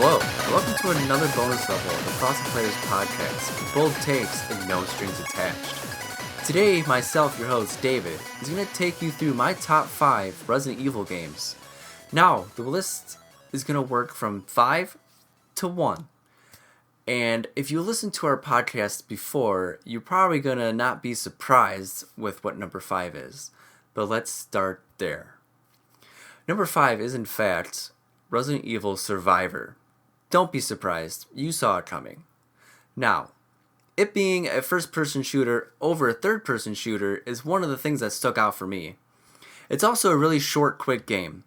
Hello, and welcome to another bonus level of the Frosted Players podcast, bold takes and no strings attached. Today, myself, your host, David, is going to take you through my top 5 Resident Evil games. Now, the list is going to work from 5 to 1. And if you listened to our podcast before, you're probably going to not be surprised with what number 5 is. But let's start there. Number 5 is, in fact, Resident Evil Survivor. Don't be surprised, you saw it coming. Now, it being a first-person shooter over a third-person shooter is one of the things that stuck out for me. It's also a really short, quick game.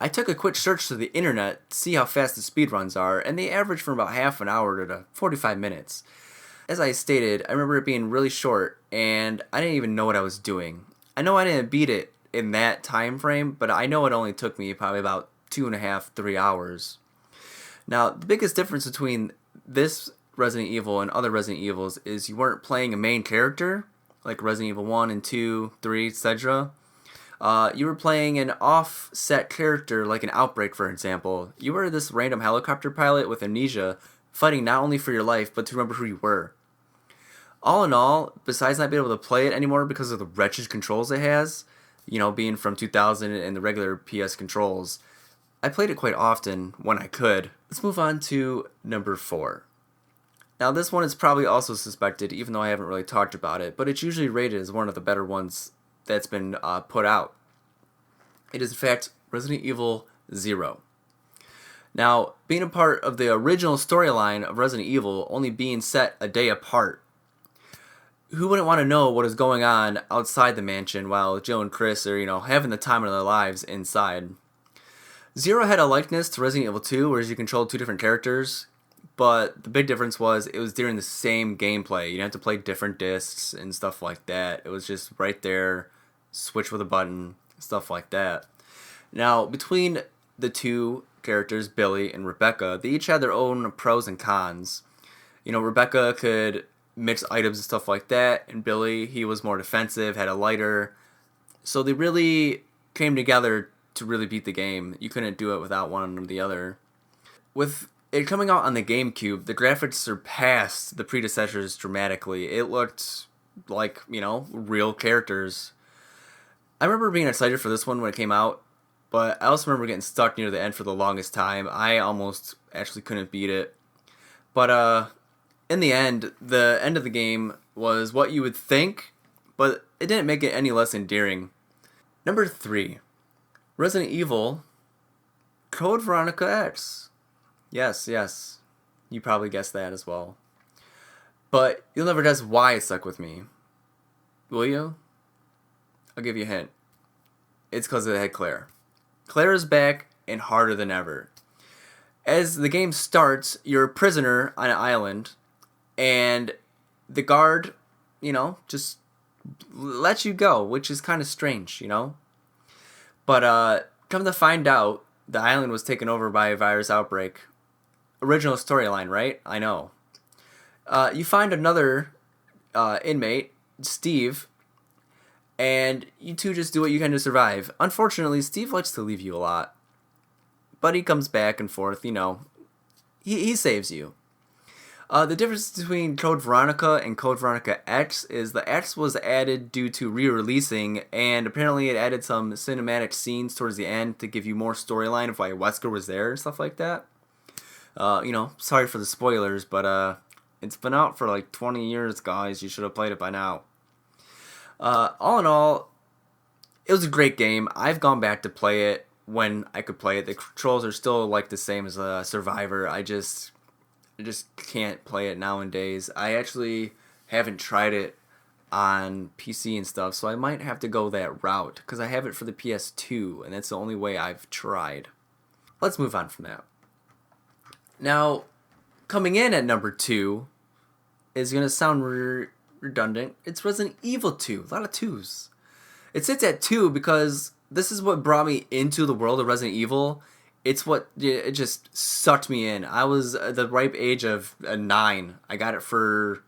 I took a quick search to the internet to see how fast the speedruns are, and they average from about half an hour to 45 minutes. As I stated, I remember it being really short, and I didn't even know what I was doing. I know I didn't beat it in that time frame, but I know it only took me probably about 2.5, 3 hours. Now, the biggest difference between this Resident Evil and other Resident Evils is you weren't playing a main character, like Resident Evil 1 and 2, 3, etc. You were playing an offset character, like an Outbreak, for example. You were this random helicopter pilot with amnesia, fighting not only for your life, but to remember who you were. All in all, besides not being able to play it anymore because of the wretched controls it has, being from 2000 and the regular PS controls, I played it quite often when I could. Let's move on to number 4. Now this one is probably also suspected, even though I haven't really talked about it, but it's usually rated as one of the better ones that's been put out. It is in fact Resident Evil 0. Now, being a part of the original storyline of Resident Evil only being set a day apart, who wouldn't want to know what is going on outside the mansion while Jill and Chris are, having the time of their lives inside? Zero had a likeness to Resident Evil 2, whereas you controlled 2 different characters, but the big difference was it was during the same gameplay. You didn't have to play different discs and stuff like that. It was just right there, switch with a button, stuff like that. Now, between the 2 characters, Billy and Rebecca, they each had their own pros and cons. Rebecca could mix items and stuff like that, and Billy, he was more defensive, had a lighter. So they really came together to really beat the game. You couldn't do it without one or the other. With it coming out on the GameCube, the graphics surpassed the predecessors dramatically. It looked like, real characters. I remember being excited for this one when it came out, but I also remember getting stuck near the end for the longest time. I almost actually couldn't beat it. But in the end of the game was what you would think, but it didn't make it any less endearing. Number 3. Resident Evil Code Veronica X. Yes, you probably guessed that as well. But you'll never guess why it stuck with me. Will you? I'll give you a hint. It's because it had Claire. Claire is back and harder than ever. As the game starts, you're a prisoner on an island, and the guard, just lets you go, which is kind of strange, But come to find out, the island was taken over by a virus outbreak. Original storyline, right? I know. You find another inmate, Steve, and you two just do what you can to survive. Unfortunately, Steve likes to leave you a lot. But he comes back and forth, He saves you. The difference between Code Veronica and Code Veronica X is the X was added due to re-releasing, and apparently it added some cinematic scenes towards the end to give you more storyline of why Wesker was there and stuff like that. Sorry for the spoilers, but it's been out for like 20 years, guys. You should have played it by now. All in all, it was a great game. I've gone back to play it when I could play it. The controls are still like the same as Survivor. I just can't play it nowadays. I actually haven't tried it on PC and stuff, so I might have to go that route because I have it for the PS2, and that's the only way I've tried. Let's move on from that. Now, coming in at number 2 is going to sound redundant. It's Resident Evil 2. A lot of 2s. It sits at 2 because this is what brought me into the world of Resident Evil, it just sucked me in. I was at the ripe age of 9. I got it for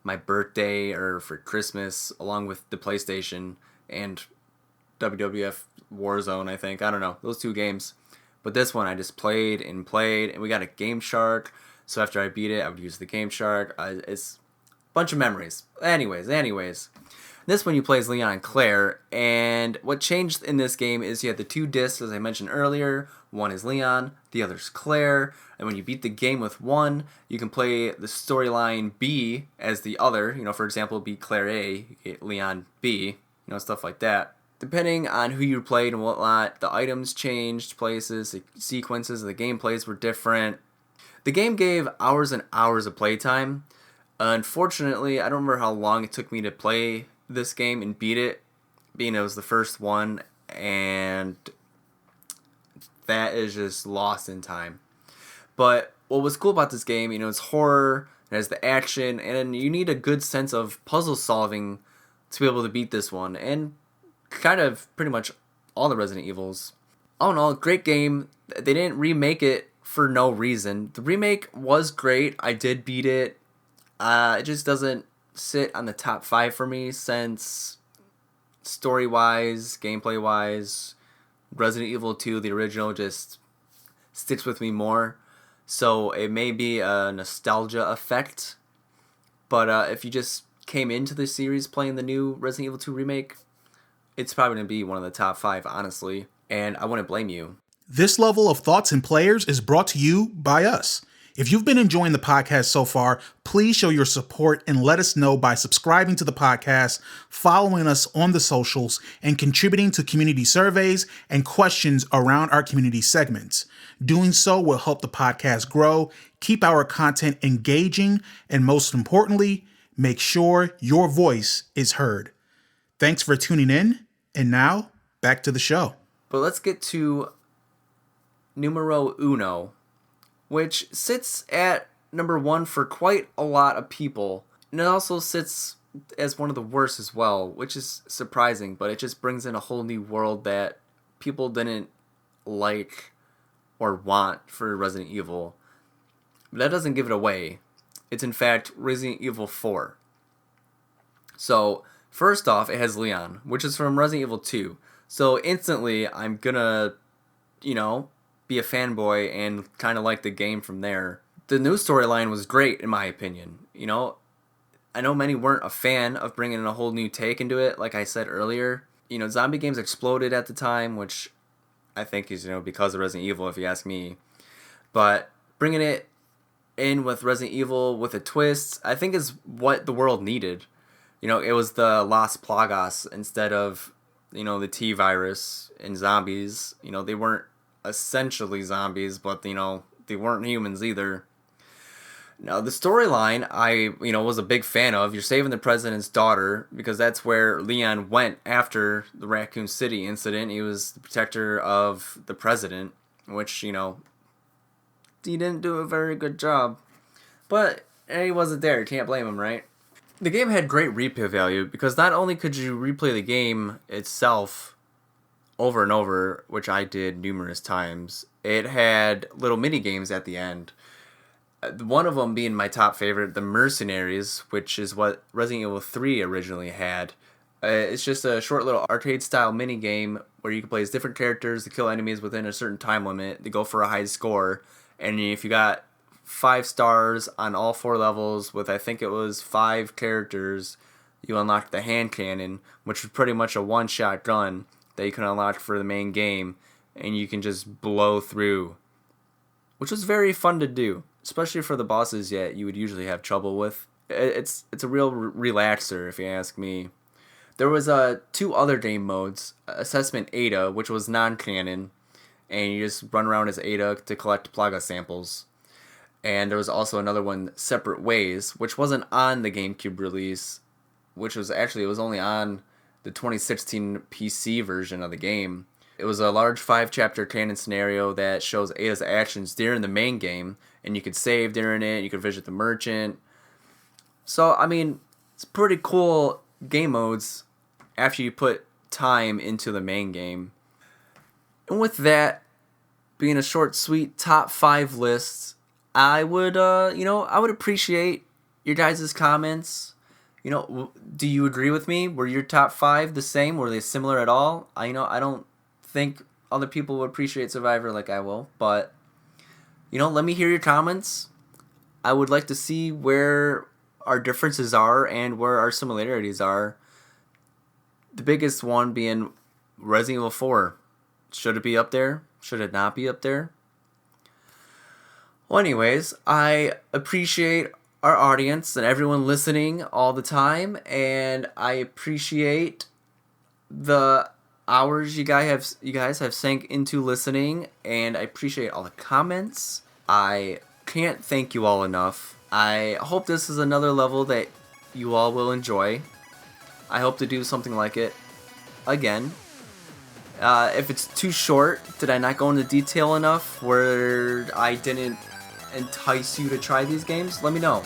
my birthday or for Christmas, along with the PlayStation and WWF Warzone, I think. I don't know. Those 2 games. But this one I just played, and we got a Game Shark. So after I beat it, I would use the Game Shark. It's a bunch of memories. Anyways. This one you play as Leon and Claire, and what changed in this game is you had the 2 discs, as I mentioned earlier. One is Leon, the other's Claire, and when you beat the game with one, you can play the storyline B as the other. For example, be Claire A, you get Leon B, stuff like that. Depending on who you played and whatnot, the items changed places, the sequences of the gameplays were different. The game gave hours and hours of playtime. Unfortunately, I don't remember how long it took me to play this game and beat it, being it was the first one, and that is just lost in time. But what was cool about this game, it's horror, it has the action, and you need a good sense of puzzle solving to be able to beat this one, and kind of pretty much all the Resident Evils. All in all, great game. They didn't remake it for no reason. The remake was great. I did beat it. It just doesn't sit on the top 5 for me, since story-wise, gameplay-wise, Resident Evil 2, the original, just sticks with me more. So it may be a nostalgia effect, but if you just came into the series playing the new Resident Evil 2 remake, it's probably going to be one of the top 5, honestly, and I wouldn't blame you. This level of Thoughts and Players is brought to you by us. If you've been enjoying the podcast so far, please show your support and let us know by subscribing to the podcast, following us on the socials, and contributing to community surveys and questions around our community segments. Doing so will help the podcast grow, keep our content engaging, and most importantly, make sure your voice is heard. Thanks for tuning in, and now, back to the show. But let's get to numero uno, which sits at number 1 for quite a lot of people. And it also sits as one of the worst as well, which is surprising, but it just brings in a whole new world that people didn't like or want for Resident Evil. But that doesn't give it away. It's in fact Resident Evil 4. So, first off, it has Leon, which is from Resident Evil 2. So instantly, I'm gonna, be a fanboy and kind of like the game from there. The new storyline was great, in my opinion. I know many weren't a fan of bringing in a whole new take into it, like I said earlier. Zombie games exploded at the time, which I think is, because of Resident Evil, if you ask me. But bringing it in with Resident Evil with a twist, I think is what the world needed. It was the Las Plagas instead of, the T-virus and zombies. They weren't essentially zombies, but, they weren't humans either. Now, the storyline, I, was a big fan of. You're saving the president's daughter, because that's where Leon went after the Raccoon City incident. He was the protector of the president, which, he didn't do a very good job. But he wasn't there. You can't blame him, right? The game had great replay value, because not only could you replay the game itself over and over, which I did numerous times, it had little mini games at the end. One of them being my top favorite, the Mercenaries, which is what Resident Evil 3 originally had. It's just a short little arcade-style mini game where you can play as different characters to kill enemies within a certain time limit to go for a high score. And if you got 5 stars on all 4 levels with, I think it was 5 characters, you unlocked the hand cannon, which was pretty much a one-shot gun that you can unlock for the main game, and you can just blow through, which was very fun to do, especially for the bosses you would usually have trouble with. It's a real relaxer, if you ask me. There was 2 other game modes, Assessment Ada, which was non-canon, and you just run around as Ada to collect Plaga samples. And there was also another one, Separate Ways, which wasn't on the GameCube release, which was actually, it was only on the 2016 PC version of the game. It was a large 5-chapter canon scenario that shows Ada's actions during the main game, and you could save during it, you could visit the merchant. So, it's pretty cool game modes after you put time into the main game. And with that, being a short, sweet top 5 list, I would, I would appreciate your guys' comments. Do you agree with me? Were your top 5 the same? Were they similar at all? I don't think other people would appreciate Survivor like I will, but, let me hear your comments. I would like to see where our differences are and where our similarities are. The biggest one being Resident Evil 4. Should it be up there? Should it not be up there? Well, anyways, I appreciate our audience and everyone listening all the time, and I appreciate the hours you guys have sank into listening, and I appreciate all the comments. I can't thank you all enough. I hope this is another level that you all will enjoy. I hope to do something like it again. If it's too short, did I not go into detail enough where I didn't entice you to try these games? Let me know.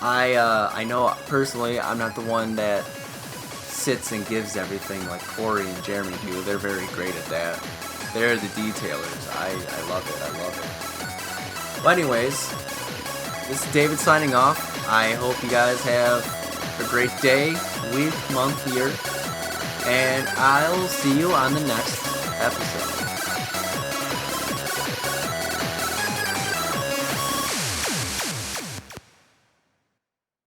I know personally I'm not the one that sits and gives everything like Corey and Jeremy do. They're very great at that. They're the detailers. I love it. Well, anyways, this is David signing off. I hope you guys have a great day, week, month, year, and I'll see you on the next episode.